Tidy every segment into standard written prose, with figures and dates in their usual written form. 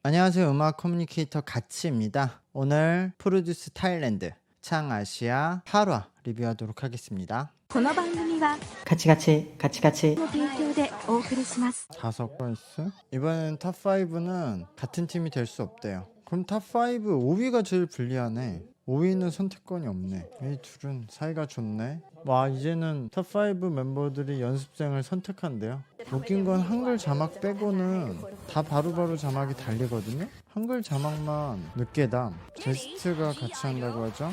안녕하세요. 음악 커뮤니케이터 가치입니다. 오늘 프로듀스 타일랜드 창아시아 8화 리뷰하도록 하겠습니다. この番組はカチカチカチカチの提供でお送りします。 다섯 번스 이번엔 탑5는 같은 팀이 될 수 없대요. 그럼 탑5 5위가 제일 불리하네. 5위는 선택권이 없네. 이 둘은 사이가 좋네. 와, 이제는 탑5 멤버들이 연습생을 선택한대요. 웃긴 건 한글 자막 빼고는 다 바로바로 자막이 달리거든요. 한글 자막만 늦게담. 제스트가 같이 한다고 하죠.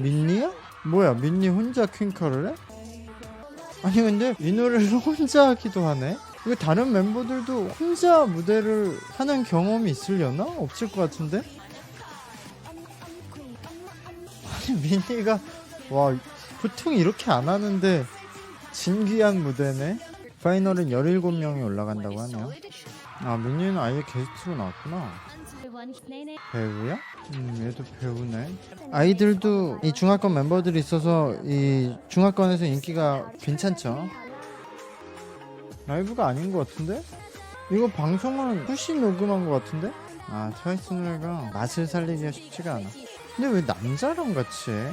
민니야? 뭐야, 민니 혼자 퀸컬을 해? 아니 근데 이 노래를 혼자 하기도 하네? 이거 다른 멤버들도 혼자 무대를 하는 경험이 있으려나? 없을 것 같은데? 아니 민니가 와 보통 이렇게 안 하는데 진귀한 무대네. 파이널은 17명이 올라간다고 하네요. 아, 민니는 아예 게스트로 나왔구나. 배우야? 얘도 배우네. 아이들도 이 중화권 멤버들이 있어서 이 중화권에서 인기가 괜찮죠. 라이브가 아닌 것 같은데? 이거 방송은 푸시 녹음한 것 같은데? 아, 트와이스 노래가 맛을 살리기가 쉽지가 않아. 근데 왜 남자랑 같이 해?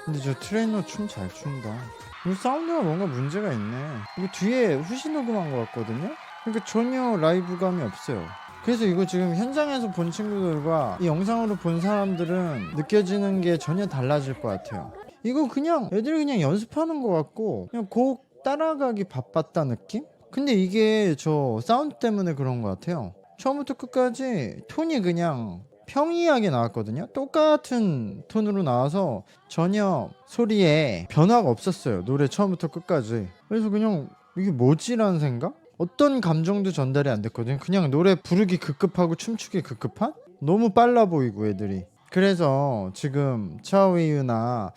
근데 저 트레이너 춤 잘 춘다. 이거 사운드가 뭔가 문제가 있네. 이거 뒤에 후시 녹음한 것 같거든요? 그러니까 전혀 라이브감이 없어요. 그래서 이거 지금 현장에서 본 친구들과 이 영상으로 본 사람들은 느껴지는 게 전혀 달라질 것 같아요. 이거 그냥 애들이 그냥 연습하는 것 같고 그냥 곡 따라가기 바빴다 느낌? 근데 이게 저 사운드 때문에 그런 것 같아요. 처음부터 끝까지 톤이 그냥 평이하게 나왔거든요. 똑같은 톤으로 나와서 전혀 소리에 변화가 없었어요. 노래 처음부터 끝까지. 그래서 그냥 이게 뭐지라는 생각? 어떤 감정도 전달이 안 됐거든요. 그냥 노래 부르기 급급하고 춤추기 급급한? 너무 빨라 보이고 애들이. 그래서 지금 차오이유나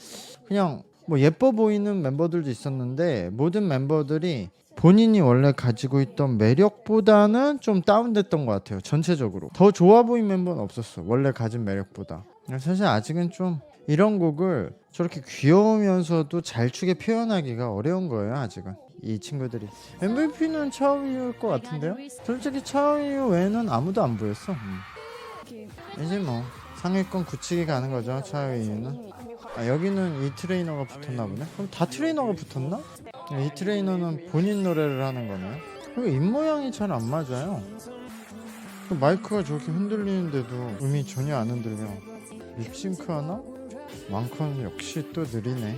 그냥 뭐 예뻐 보이는 멤버들도 있었는데 모든 멤버들이 본인이 원래 가지고 있던 매력보다는 좀 다운됐던 것 같아요. 전체적으로 더 좋아 보이는 멤버는 없었어. 원래 가진 매력보다. 사실 아직은 좀 이런 곡을 저렇게 귀여우면서도 잘 추게 표현하기가 어려운 거예요. 아직은 이 친구들이. MVP는 차오이유일 것 같은데요. 솔직히 차오이유 외에는 아무도 안 보였어. 이제 뭐 상위권 굳히기 가는 거죠. 차오이유는. 아, 여기는 이 트레이너가 붙었나 보네. 그럼 다 트레이너가 붙었나? 이 트레이너는 본인 노래를 하는 거네요. 그리고 입모양이 잘 안 맞아요. 마이크가 저렇게 흔들리는데도 음이 전혀 안 흔들려. 립싱크 하나? 왕컨 역시 또 느리네.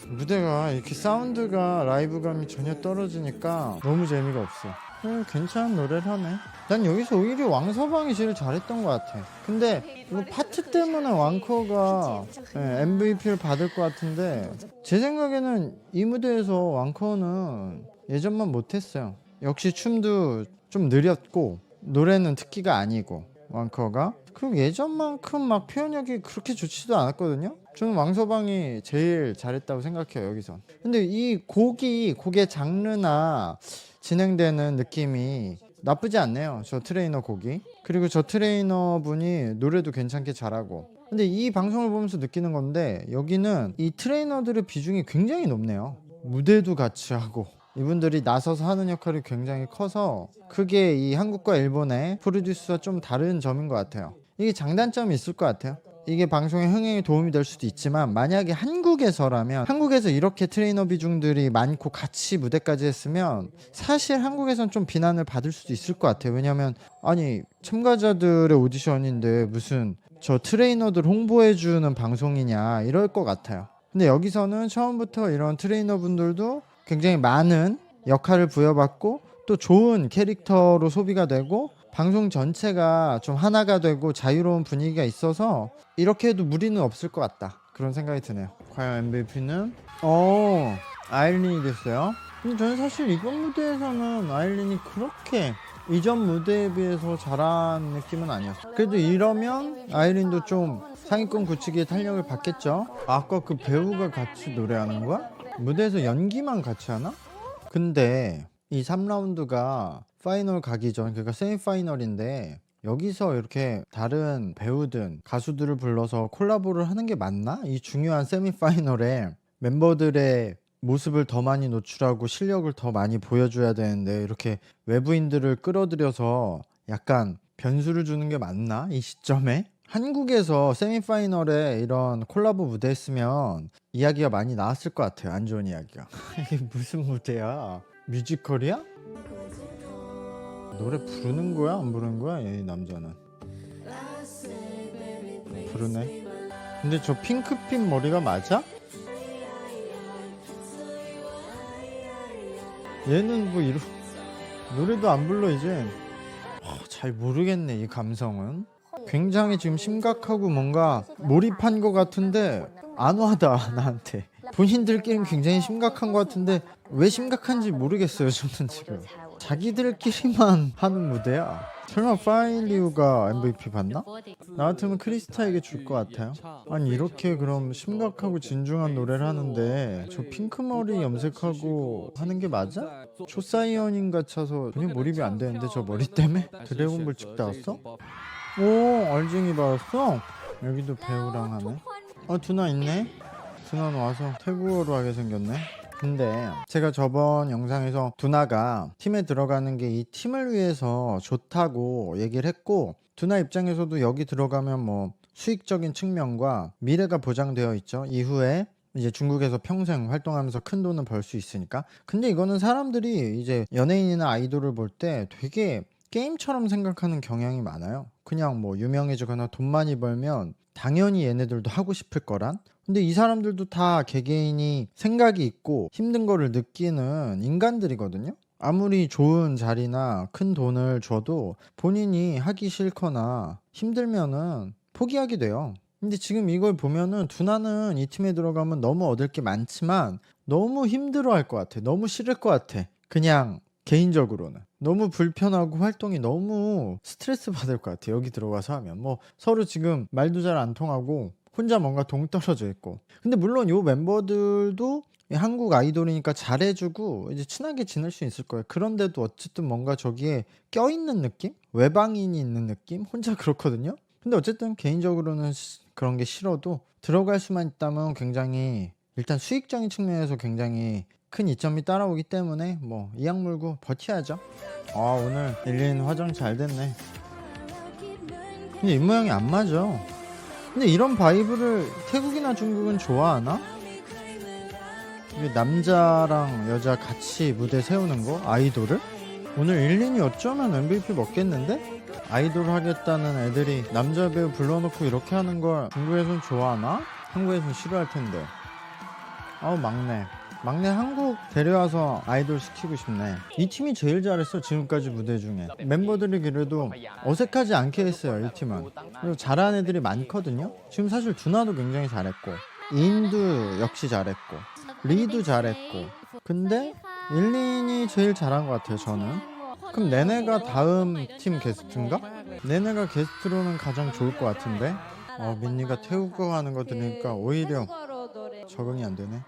무대가 이렇게 사운드가 라이브감이 전혀 떨어지니까 너무 재미가 없어. 괜찮은 노래를 하네. 난 여기서 오히려 왕서방이 제일 잘했던 것 같아. 근데 이거 파트 때문에 왕커가 MVP를 받을 것 같은데 제 생각에는 이 무대에서 왕커는 예전만 못했어요. 역시 춤도 좀 느렸고 노래는 특기가 아니고 왕커가 그리고 예전만큼 막 표현력이 그렇게 좋지도 않았거든요. 저는 왕서방이 제일 잘했다고 생각해요 여기선. 근데 이 곡의 장르나 진행되는 느낌이 나쁘지 않네요. 저 트레이너 곡이. 그리고 저 트레이너 분이 노래도 괜찮게 잘하고. 근데 이 방송을 보면서 느끼는 건데 여기는 이 트레이너들의 비중이 굉장히 높네요. 무대도 같이 하고 이분들이 나서서 하는 역할이 굉장히 커서 그게 이 한국과 일본의 프로듀스와 좀 다른 점인 것 같아요. 이게 장단점이 있을 것 같아요. 이게 방송의 흥행에 도움이 될 수도 있지만 만약에 한국에서라면 한국에서 이렇게 트레이너 비중들이 많고 같이 무대까지 했으면 사실 한국에선 좀 비난을 받을 수도 있을 것 같아요. 왜냐면 아니 참가자들의 오디션인데 무슨 저 트레이너들 홍보해주는 방송이냐 이럴 것 같아요. 근데 여기서는 처음부터 이런 트레이너 분들도 굉장히 많은 역할을 부여받고 또 좋은 캐릭터로 소비가 되고 방송 전체가 좀 하나가 되고 자유로운 분위기가 있어서 이렇게 해도 무리는 없을 것 같다 그런 생각이 드네요. 과연 MVP는 아일린이 됐어요. 근데 저는 사실 이번 무대에서는 아일린이 그렇게 이전 무대에 비해서 잘한 느낌은 아니었어요. 그래도 이러면 아일린도 좀 상위권 굳히기에 탄력을 받겠죠. 아까 그 배우가 같이 노래하는 거야? 무대에서 연기만 같이 하나? 근데 이 3라운드가 파이널 가기 전 그러니까 세미파이널인데 여기서 이렇게 다른 배우든 가수들을 불러서 콜라보를 하는 게 맞나? 이 중요한 세미파이널에 멤버들의 모습을 더 많이 노출하고 실력을 더 많이 보여줘야 되는데 이렇게 외부인들을 끌어들여서 약간 변수를 주는 게 맞나? 이 시점에? 한국에서 세미파이널에 이런 콜라보 무대 했으면 이야기가 많이 나왔을 것 같아요. 안 좋은 이야기가. 이게 무슨 무대야? 뮤지컬이야? 노래 부르는 거야? 안 부르는 거야? 이 남자는 부르네. 근데 저 핑크빛 머리가 맞아? 얘는 뭐 노래도 안 불러 이제. 잘 모르겠네. 이 감성은 굉장히 지금 심각하고 뭔가 몰입한 것 같은데 안 와다 나한테. 본인들끼리는 굉장히 심각한 것 같은데 왜 심각한지 모르겠어요. 저는 지금 자기들끼리만 하는 무대야. 설마 파일리우가 MVP 받나? 나 같으면 크리스타에게 줄 것 같아요. 아니 이렇게 그럼 심각하고 진중한 노래를 하는데 저 핑크머리 염색하고 하는 게 맞아? 초사이언인 같아서 전혀 몰입이 안 되는데 저 머리 때문에? 드래곤볼 찍다 왔어? 오 얼쟁이 받았어? 여기도 배우랑 하네. 두나 있네? 두나는 와서 태국어로 하게 생겼네. 근데 제가 저번 영상에서 두나가 팀에 들어가는 게 이 팀을 위해서 좋다고 얘기를 했고, 두나 입장에서도 여기 들어가면 뭐 수익적인 측면과 미래가 보장되어 있죠. 이후에 이제 중국에서 평생 활동하면서 큰 돈을 벌 수 있으니까. 근데 이거는 사람들이 이제 연예인이나 아이돌을 볼 때 되게 게임처럼 생각하는 경향이 많아요. 그냥 뭐 유명해지거나 돈 많이 벌면 당연히 얘네들도 하고 싶을 거란. 근데 이 사람들도 다 개개인이 생각이 있고 힘든 거를 느끼는 인간들이거든요. 아무리 좋은 자리나 큰 돈을 줘도 본인이 하기 싫거나 힘들면은 포기하게 돼요. 근데 지금 이걸 보면은 두나는 이 팀에 들어가면 너무 얻을 게 많지만 너무 힘들어 할 것 같아. 너무 싫을 것 같아. 그냥 개인적으로는 너무 불편하고 활동이 너무 스트레스 받을 것 같아. 여기 들어가서 하면 뭐 서로 지금 말도 잘 안 통하고 혼자 뭔가 동떨어져 있고. 근데 물론 요 멤버들도 한국 아이돌이니까 잘해주고 이제 친하게 지낼 수 있을 거예요. 그런데도 어쨌든 뭔가 저기에 껴있는 느낌? 외방인이 있는 느낌? 혼자 그렇거든요. 근데 어쨌든 개인적으로는 그런 게 싫어도 들어갈 수만 있다면 굉장히 일단 수익적인 측면에서 굉장히 큰 이점이 따라오기 때문에 뭐 이악 물고 버텨야죠. 오늘 일린 화장 잘 됐네. 근데 입모양이 안 맞아. 근데 이런 바이브를 태국이나 중국은 좋아하나? 이게 남자랑 여자 같이 무대 세우는 거? 아이돌을? 오늘 일린이 어쩌면 MVP 먹겠는데? 아이돌 하겠다는 애들이 남자 배우 불러놓고 이렇게 하는 걸 중국에선 좋아하나? 한국에선 싫어할 텐데. 막내 한국 데려와서 아이돌 시키고 싶네. 이 팀이 제일 잘했어. 지금까지 무대 중에 멤버들이 그래도 어색하지 않게 했어요. 이 팀은. 그리고 잘하는 애들이 많거든요. 지금 사실 두나도 굉장히 잘했고 인도 역시 잘했고 리도 잘했고. 근데 일린이 제일 잘한 것 같아요. 저는. 그럼 네네가 다음 팀 게스트인가? 네네가 게스트로는 가장 좋을 것 같은데. 민니가 태국어 하는 거 들으니까 오히려 적응이 안 되네.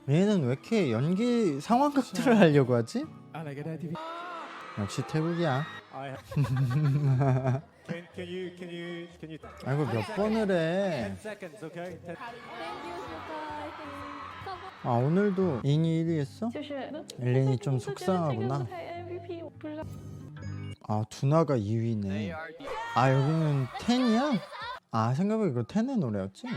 얘는 왜 이렇게 연기 상황극들을 하려고 하지? 역시 태국이야. 아이고 몇 번을 해. 오늘도 인이 1위 했어? 엘린이 좀 속상하구나. 두나가 2위네. 여기는 10이야? 생각해보니까 이거 10의 노래였지?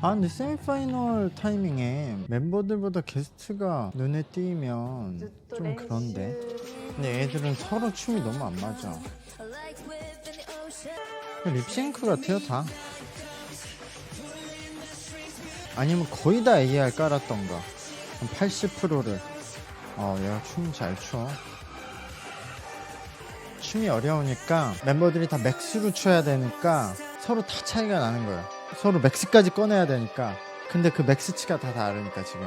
근데 세미파이널 타이밍에 멤버들보다 게스트가 눈에 띄면 좀 그런데. 근데 애들은 서로 춤이 너무 안 맞아. 립싱크 같아요 다. 아니면 거의 다 AR 깔았던가. 80%를. 얘가 춤 잘 춰. 춤이 어려우니까 멤버들이 다 맥스로 춰야 되니까 서로 다 차이가 나는 거예요. 서로 맥스까지 꺼내야 되니까. 근데 그 맥스치가 다 다르니까 지금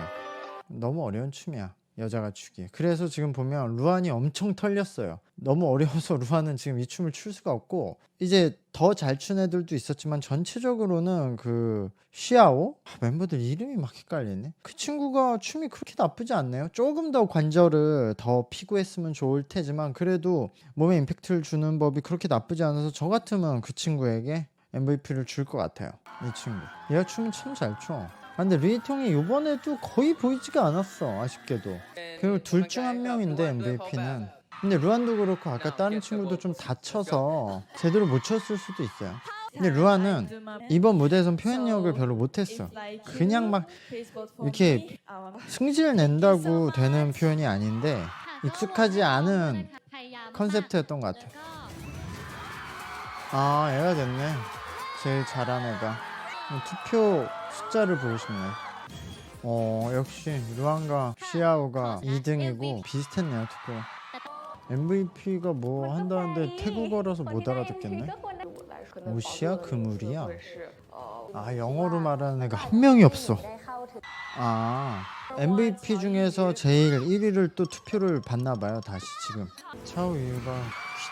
너무 어려운 춤이야. 여자가 추기에. 그래서 지금 보면 루안이 엄청 털렸어요. 너무 어려워서 루안은 지금 이 춤을 출 수가 없고, 이제 더 잘 춘 애들도 있었지만 전체적으로는 그 시아오? 멤버들 이름이 막 헷갈리네. 그 친구가 춤이 그렇게 나쁘지 않네요. 조금 더 관절을 더 피고 했으면 좋을 테지만 그래도 몸에 임팩트를 주는 법이 그렇게 나쁘지 않아서 저 같으면 그 친구에게 MVP를 줄 것 같아요. 이 친구 얘가 춤을 참 잘 춰. 근데 리히통이 이번에도 거의 보이지가 않았어. 아쉽게도. 그리고 둘 중 한 명인데 MVP는 근데 루안도 그렇고 아까 다른 친구도 좀 다쳐서 제대로 못 쳤을 수도 있어요. 근데 루안은 이번 무대에선 표현력을 별로 못했어. 그냥 막 이렇게 승질 낸다고 되는 표현이 아닌데 익숙하지 않은 컨셉트였던 것 같아. 아, 애가 됐네. 제일 잘한 애가. 투표 숫자를 보고 싶네. 역시 루안과 시아오가 2등이고 비슷했네요, 투표. MVP가 뭐 한다는데 태국어라서 못 알아듣겠네. 무시야 그물이야. 아, 영어로 말하는 애가 한 명이 없어. 아, MVP 중에서 제일 1위를 또 투표를 받나봐요. 다시 지금 차오 이유가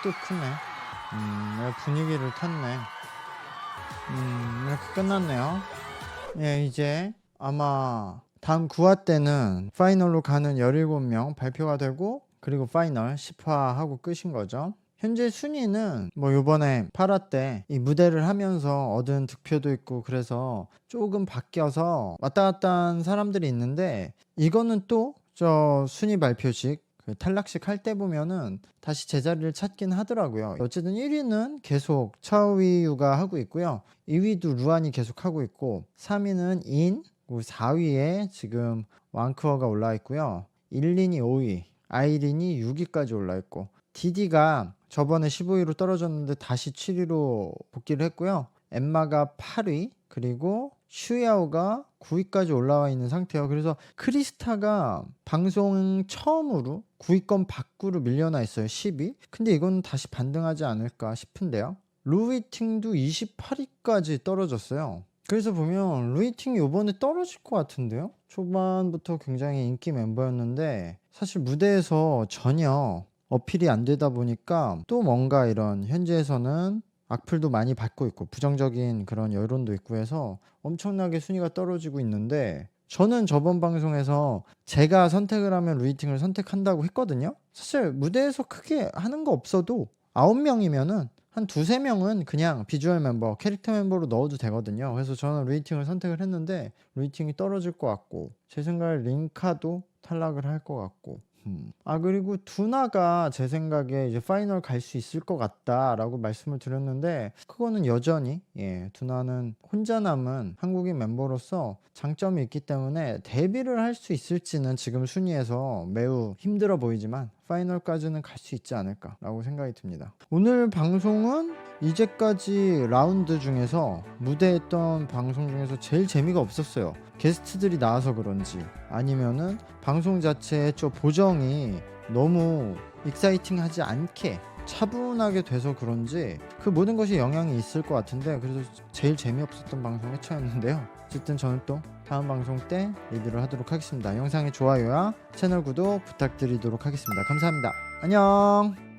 키도 크네. 분위기를 탔네. 이렇게 끝났네요. 예, 이제 아마 다음 9화 때는 파이널로 가는 17명 발표가 되고, 그리고 파이널 10화 하고 끝인 거죠. 현재 순위는 뭐 요번에 8화 때 이 무대를 하면서 얻은 득표도 있고 그래서 조금 바뀌어서 왔다 갔다 한 사람들이 있는데, 이거는 또 저 순위 발표식 그 탈락식 할 때 보면은 다시 제자리를 찾긴 하더라고요. 어쨌든 1위는 계속 차오위유가 하고 있고요. 2위도 루안이 계속 하고 있고, 3위는 인, 4위에 지금 왕크어가 올라 있고요. 일린이 5위, 아이린이 6위까지 올라 있고, 디디가 저번에 15위로 떨어졌는데 다시 7위로 복귀를 했고요. 엠마가 8위, 그리고 슈야오가 9위까지 올라와 있는 상태예요. 그래서 크리스타가 방송 처음으로 9위권 밖으로 밀려나 있어요. 10위. 근데 이건 다시 반등하지 않을까 싶은데요. 루이팅도 28위까지 떨어졌어요. 그래서 보면 루이팅이 이번에 떨어질 것 같은데요. 초반부터 굉장히 인기 멤버였는데 사실 무대에서 전혀 어필이 안 되다 보니까 또 뭔가 이런 현지에서는 악플도 많이 받고 있고 부정적인 그런 여론도 있고 해서 엄청나게 순위가 떨어지고 있는데, 저는 저번 방송에서 제가 선택을 하면 루이팅을 선택한다고 했거든요. 사실 무대에서 크게 하는 거 없어도 9명이면은 한 2-3명은 그냥 비주얼 멤버, 캐릭터 멤버로 넣어도 되거든요. 그래서 저는 루이팅을 선택을 했는데 루이팅이 떨어질 것 같고, 제 생각에 링카도 탈락을 할 것 같고, 그리고 두나가 제 생각에 이제 파이널 갈 수 있을 것 같다라고 말씀을 드렸는데, 그거는 여전히 두나는 혼자 남은 한국인 멤버로서 장점이 있기 때문에 데뷔를 할 수 있을지는 지금 순위에서 매우 힘들어 보이지만 파이널까지는 갈 수 있지 않을까라고 생각이 듭니다. 오늘 방송은 이제까지 라운드 중에서 무대했던 방송 중에서 제일 재미가 없었어요. 게스트들이 나와서 그런지 아니면은 방송 자체의 저 보정이 너무 익사이팅하지 않게 차분하게 돼서 그런지 그 모든 것이 영향이 있을 것 같은데, 그래서 제일 재미없었던 방송의 차였는데요. 어쨌든 저는 또 다음 방송 때 리뷰를 하도록 하겠습니다. 영상의 좋아요와 채널 구독 부탁드리도록 하겠습니다. 감사합니다. 안녕.